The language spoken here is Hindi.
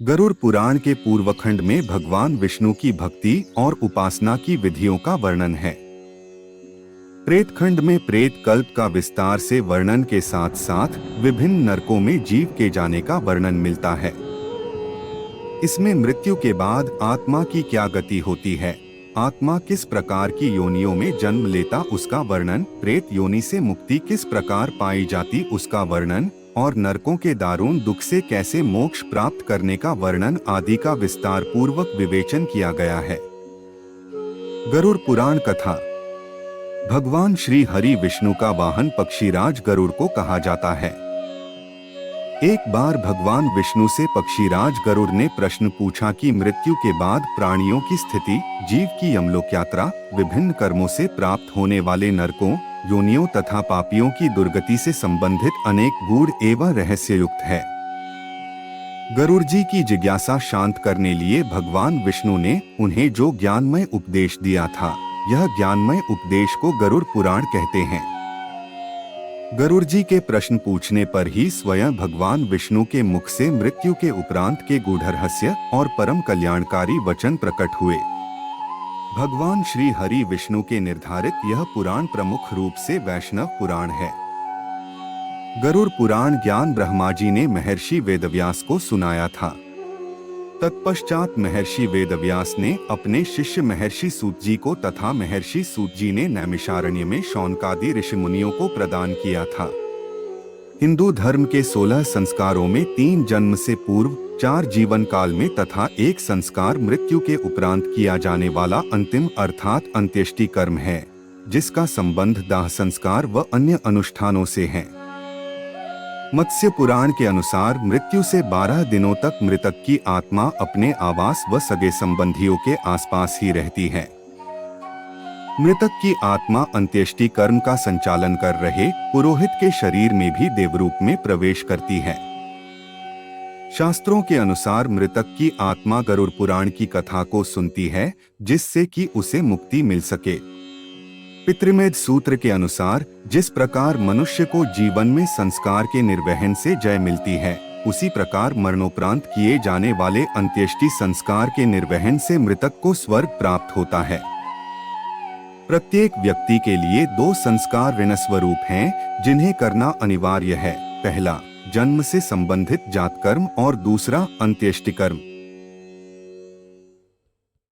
गरुड़ पुराण के पूर्वखंड में भगवान विष्णु की भक्ति और उपासना की विधियों का वर्णन है। प्रेतखंड में प्रेत कल्प का विस्तार से वर्णन के साथ साथ विभिन्न नरकों में जीव के जाने का वर्णन मिलता है। इसमें मृत्यु के बाद आत्मा की क्या गति होती है, आत्मा किस प्रकार की योनियों में जन्म लेता उसका वर्णन, प्रेत योनि से मुक्ति किस प्रकार पाई जाती उसका वर्णन और नरकों के दारुण दुख से कैसे मोक्ष प्राप्त करने का वर्णन आदि का विस्तार पूर्वक विवेचन किया गया है। गरुड़ पुराण कथा। भगवान श्री हरि विष्णु का वाहन पक्षीराज गरुड़ को कहा जाता है। एक बार भगवान विष्णु से पक्षीराज गरुड़ ने प्रश्न पूछा कि मृत्यु के बाद प्राणियों की स्थिति, जीव की यमलोक यात्रा, विभिन्न कर्मों से प्राप्त होने वाले नरकों, योनियों तथा पापियों की दुर्गति से संबंधित अनेक गूढ़ एवं रहस्ययुक्त है। गरुड़ जी की जिज्ञासा शांत करने लिए भगवान विष्णु ने उन्हें जो ज्ञानमय उपदेश दिया था, यह ज्ञानमय उपदेश को गरुड़ पुराण कहते हैं। गरुड़ जी के प्रश्न पूछने पर ही स्वयं भगवान विष्णु के मुख से मृत्यु के उपरांत के गूढ़ रहस्य और परम कल्याणकारी वचन प्रकट हुए। भगवान श्री हरि विष्णु के निर्धारित यह पुराण प्रमुख रूप से वैष्णव पुराण है। गरुड़ पुराण ज्ञान ब्रह्मा जी ने महर्षि वेदव्यास को सुनाया था। तत्पश्चात महर्षि वेदव्यास ने अपने शिष्य महर्षि सूत जी को तथा महर्षि सूत जी ने नैमिषारण्य में शौनकादि ऋषि मुनियों को प्रदान किया था। हिंदू धर्म के 16 संस्कारों में 3 जन्म से पूर्व, 4 जीवन काल में तथा 1 संस्कार मृत्यु के उपरांत किया जाने वाला अंतिम अर्थात अंत्येष्टि कर्म है, जिसका संबंध दाह संस्कार व अन्य अनुष्ठानों से है। मत्स्य पुराण के अनुसार मृत्यु से 12 दिनों तक मृतक की आत्मा अपने आवास व सगे संबंधियों के आसपास ही रहती है। मृतक की आत्मा अंत्येष्टि कर्म का संचालन कर रहे पुरोहित के शरीर में भी देवरूप में प्रवेश करती है। शास्त्रों के अनुसार मृतक की आत्मा गरुड़ पुराण की कथा को सुनती है, जिससे कि उसे मुक्ति मिल सके। पितृमेध सूत्र के अनुसार जिस प्रकार मनुष्य को जीवन में संस्कार के निर्वहन से जय मिलती है, उसी प्रकार मरणोपरांत किए जाने वाले अंत्येष्टि संस्कार के निर्वहन से मृतक को स्वर्ग प्राप्त होता है। प्रत्येक व्यक्ति के लिए 2 संस्कार ऋण स्वरूप हैं, जिन्हें करना अनिवार्य है। पहला, जन्म से संबंधित जात कर्म और दूसरा अंत्येष्टि कर्म।